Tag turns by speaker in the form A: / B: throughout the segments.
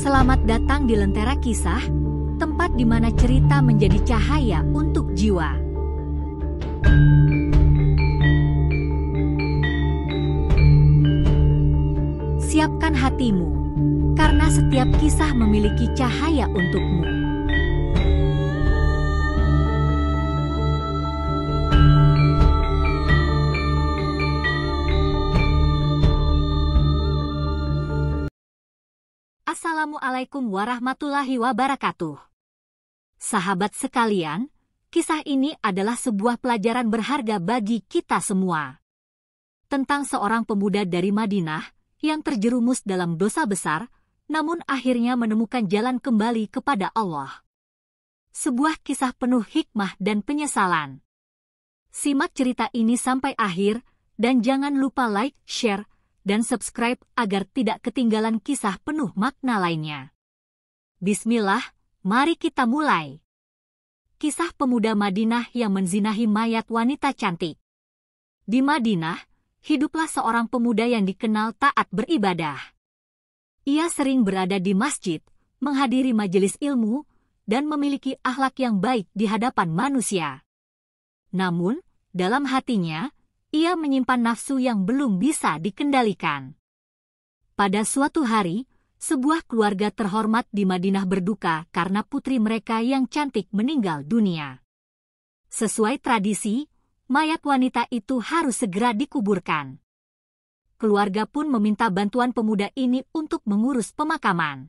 A: Selamat datang di Lentera Kisah, tempat di mana cerita menjadi cahaya untuk jiwa. Siapkan hatimu, karena setiap kisah memiliki cahaya untukmu. Assalamualaikum warahmatullahi wabarakatuh. Sahabat sekalian, kisah ini adalah sebuah pelajaran berharga bagi kita semua. Tentang seorang pemuda dari Madinah yang terjerumus dalam dosa besar, namun akhirnya menemukan jalan kembali kepada Allah. Sebuah kisah penuh hikmah dan penyesalan. Simak cerita ini sampai akhir, dan jangan lupa like, share, dan subscribe agar tidak ketinggalan kisah penuh makna lainnya. Bismillah, mari kita mulai. Kisah pemuda Madinah yang menzinahi mayat wanita cantik. Di Madinah, hiduplah seorang pemuda yang dikenal taat beribadah. Ia sering berada di masjid, menghadiri majelis ilmu, dan memiliki akhlak yang baik di hadapan manusia. Namun, dalam hatinya, ia menyimpan nafsu yang belum bisa dikendalikan. Pada suatu hari, sebuah keluarga terhormat di Madinah berduka karena putri mereka yang cantik meninggal dunia. Sesuai tradisi, mayat wanita itu harus segera dikuburkan. Keluarga pun meminta bantuan pemuda ini untuk mengurus pemakaman.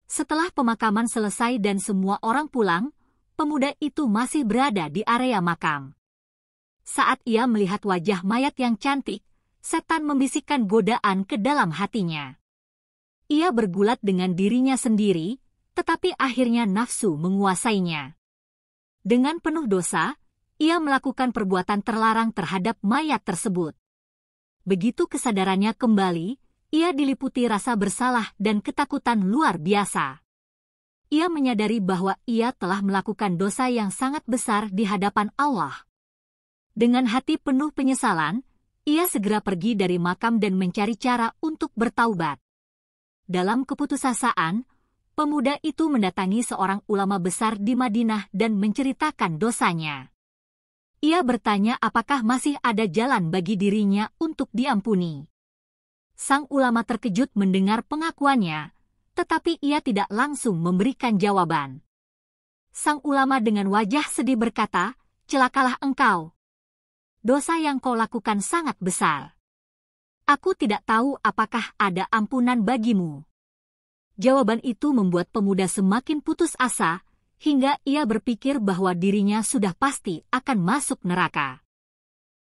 A: Setelah pemakaman selesai dan semua orang pulang, pemuda itu masih berada di area makam. Saat ia melihat wajah mayat yang cantik, setan membisikkan godaan ke dalam hatinya. Ia bergulat dengan dirinya sendiri, tetapi akhirnya nafsu menguasainya. Dengan penuh dosa, ia melakukan perbuatan terlarang terhadap mayat tersebut. Begitu kesadarannya kembali, ia diliputi rasa bersalah dan ketakutan luar biasa. Ia menyadari bahwa ia telah melakukan dosa yang sangat besar di hadapan Allah. Dengan hati penuh penyesalan, ia segera pergi dari makam dan mencari cara untuk bertaubat. Dalam keputusasaan, pemuda itu mendatangi seorang ulama besar di Madinah dan menceritakan dosanya. Ia bertanya apakah masih ada jalan bagi dirinya untuk diampuni. Sang ulama terkejut mendengar pengakuannya, tetapi ia tidak langsung memberikan jawaban. Sang ulama dengan wajah sedih berkata, "Celakalah engkau. Dosa yang kau lakukan sangat besar. Aku tidak tahu apakah ada ampunan bagimu." Jawaban itu membuat pemuda semakin putus asa, hingga ia berpikir bahwa dirinya sudah pasti akan masuk neraka.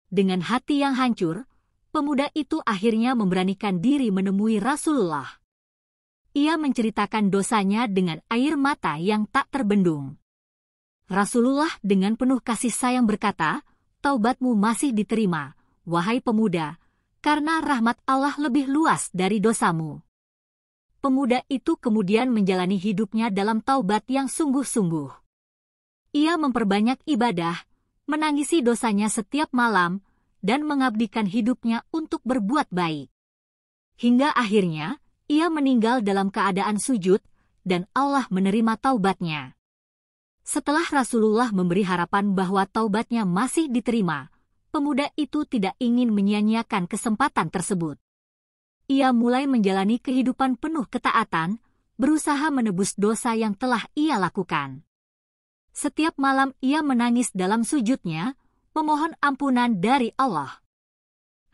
A: Dengan hati yang hancur, pemuda itu akhirnya memberanikan diri menemui Rasulullah. Ia menceritakan dosanya dengan air mata yang tak terbendung. Rasulullah dengan penuh kasih sayang berkata, "Taubatmu masih diterima, wahai pemuda, karena rahmat Allah lebih luas dari dosamu." Pemuda itu kemudian menjalani hidupnya dalam taubat yang sungguh-sungguh. Ia memperbanyak ibadah, menangisi dosanya setiap malam, dan mengabdikan hidupnya untuk berbuat baik. Hingga akhirnya, ia meninggal dalam keadaan sujud, dan Allah menerima taubatnya. Setelah Rasulullah memberi harapan bahwa taubatnya masih diterima, pemuda itu tidak ingin menyia-nyiakan kesempatan tersebut. Ia mulai menjalani kehidupan penuh ketaatan, berusaha menebus dosa yang telah ia lakukan. Setiap malam ia menangis dalam sujudnya, memohon ampunan dari Allah.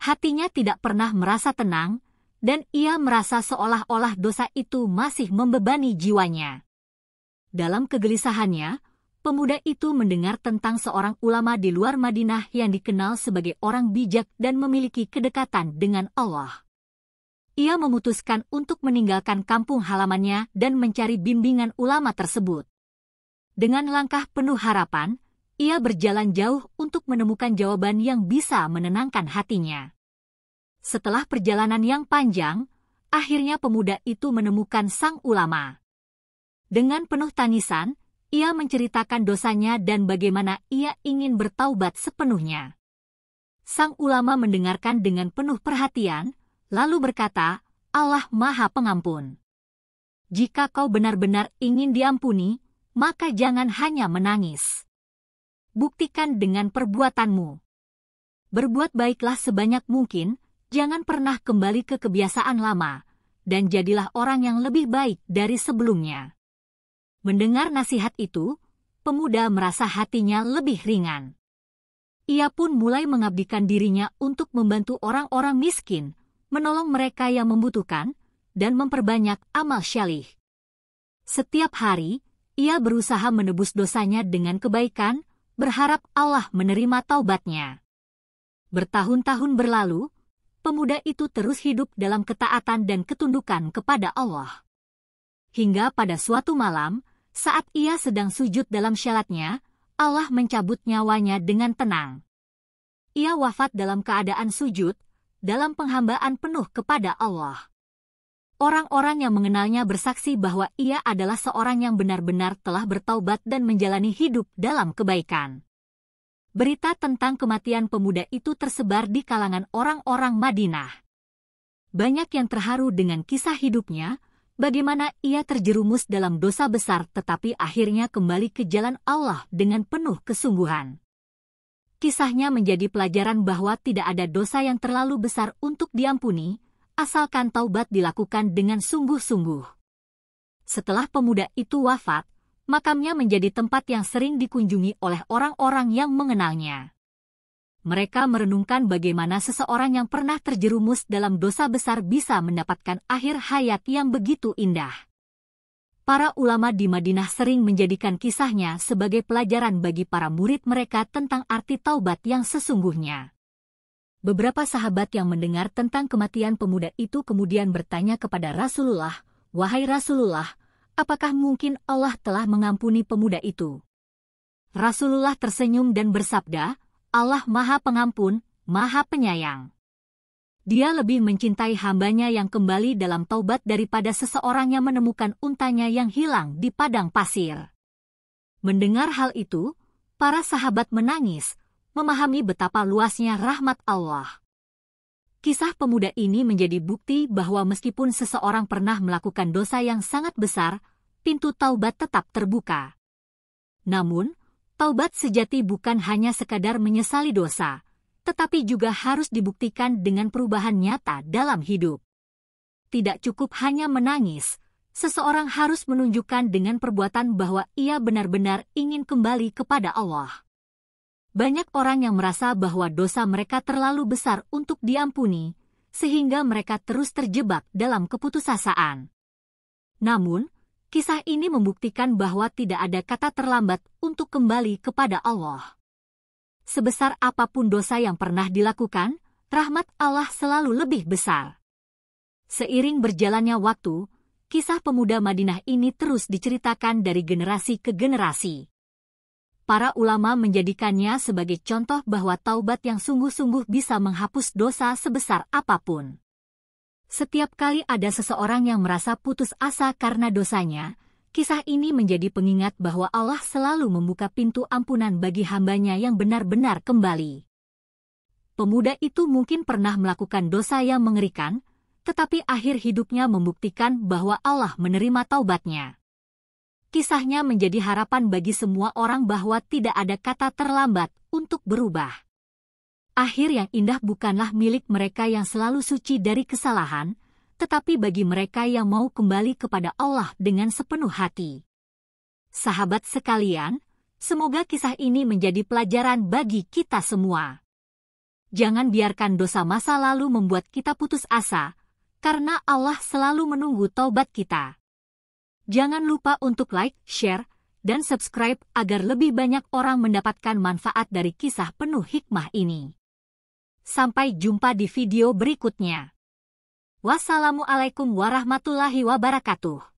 A: Hatinya tidak pernah merasa tenang, dan ia merasa seolah-olah dosa itu masih membebani jiwanya. Dalam kegelisahannya, pemuda itu mendengar tentang seorang ulama di luar Madinah yang dikenal sebagai orang bijak dan memiliki kedekatan dengan Allah. Ia memutuskan untuk meninggalkan kampung halamannya dan mencari bimbingan ulama tersebut. Dengan langkah penuh harapan, ia berjalan jauh untuk menemukan jawaban yang bisa menenangkan hatinya. Setelah perjalanan yang panjang, akhirnya pemuda itu menemukan sang ulama. Dengan penuh tangisan, ia menceritakan dosanya dan bagaimana ia ingin bertaubat sepenuhnya. Sang ulama mendengarkan dengan penuh perhatian, lalu berkata, "Allah Maha Pengampun. Jika kau benar-benar ingin diampuni, maka jangan hanya menangis. Buktikan dengan perbuatanmu. Berbuat baiklah sebanyak mungkin, jangan pernah kembali ke kebiasaan lama, dan jadilah orang yang lebih baik dari sebelumnya. Mendengar nasihat itu, pemuda merasa hatinya lebih ringan. Ia pun mulai mengabdikan dirinya untuk membantu orang-orang miskin, menolong mereka yang membutuhkan, dan memperbanyak amal syalih. Setiap hari, ia berusaha menebus dosanya dengan kebaikan, berharap Allah menerima taubatnya. Bertahun-tahun berlalu, pemuda itu terus hidup dalam ketaatan dan ketundukan kepada Allah. Hingga pada suatu malam, saat ia sedang sujud dalam syalatnya, Allah mencabut nyawanya dengan tenang. Ia wafat dalam keadaan sujud, dalam penghambaan penuh kepada Allah. Orang-orang yang mengenalnya bersaksi bahwa ia adalah seorang yang benar-benar telah bertaubat dan menjalani hidup dalam kebaikan. Berita tentang kematian pemuda itu tersebar di kalangan orang-orang Madinah. Banyak yang terharu dengan kisah hidupnya, bagaimana ia terjerumus dalam dosa besar tetapi akhirnya kembali ke jalan Allah dengan penuh kesungguhan. Kisahnya menjadi pelajaran bahwa tidak ada dosa yang terlalu besar untuk diampuni, asalkan taubat dilakukan dengan sungguh-sungguh. Setelah pemuda itu wafat, makamnya menjadi tempat yang sering dikunjungi oleh orang-orang yang mengenalnya. Mereka merenungkan bagaimana seseorang yang pernah terjerumus dalam dosa besar bisa mendapatkan akhir hayat yang begitu indah. Para ulama di Madinah sering menjadikan kisahnya sebagai pelajaran bagi para murid mereka tentang arti taubat yang sesungguhnya. Beberapa sahabat yang mendengar tentang kematian pemuda itu kemudian bertanya kepada Rasulullah, "Wahai Rasulullah, apakah mungkin Allah telah mengampuni pemuda itu?" Rasulullah tersenyum dan bersabda, "Allah Maha Pengampun, Maha Penyayang. Dia lebih mencintai hambanya yang kembali dalam taubat daripada seseorang yang menemukan untanya yang hilang di padang pasir." Mendengar hal itu, para sahabat menangis, memahami betapa luasnya rahmat Allah. Kisah pemuda ini menjadi bukti bahwa meskipun seseorang pernah melakukan dosa yang sangat besar, pintu taubat tetap terbuka. Namun, taubat sejati bukan hanya sekadar menyesali dosa, tetapi juga harus dibuktikan dengan perubahan nyata dalam hidup. Tidak cukup hanya menangis, seseorang harus menunjukkan dengan perbuatan bahwa ia benar-benar ingin kembali kepada Allah. Banyak orang yang merasa bahwa dosa mereka terlalu besar untuk diampuni, sehingga mereka terus terjebak dalam keputusasaan. Namun, kisah ini membuktikan bahwa tidak ada kata terlambat untuk kembali kepada Allah. Sebesar apapun dosa yang pernah dilakukan, rahmat Allah selalu lebih besar. Seiring berjalannya waktu, kisah pemuda Madinah ini terus diceritakan dari generasi ke generasi. Para ulama menjadikannya sebagai contoh bahwa taubat yang sungguh-sungguh bisa menghapus dosa sebesar apapun. Setiap kali ada seseorang yang merasa putus asa karena dosanya, kisah ini menjadi pengingat bahwa Allah selalu membuka pintu ampunan bagi hambanya yang benar-benar kembali. Pemuda itu mungkin pernah melakukan dosa yang mengerikan, tetapi akhir hidupnya membuktikan bahwa Allah menerima taubatnya. Kisahnya menjadi harapan bagi semua orang bahwa tidak ada kata terlambat untuk berubah. Akhir yang indah bukanlah milik mereka yang selalu suci dari kesalahan, tetapi bagi mereka yang mau kembali kepada Allah dengan sepenuh hati. Sahabat sekalian, semoga kisah ini menjadi pelajaran bagi kita semua. Jangan biarkan dosa masa lalu membuat kita putus asa, karena Allah selalu menunggu taubat kita. Jangan lupa untuk like, share, dan subscribe agar lebih banyak orang mendapatkan manfaat dari kisah penuh hikmah ini. Sampai jumpa di video berikutnya. Wassalamualaikum warahmatullahi wabarakatuh.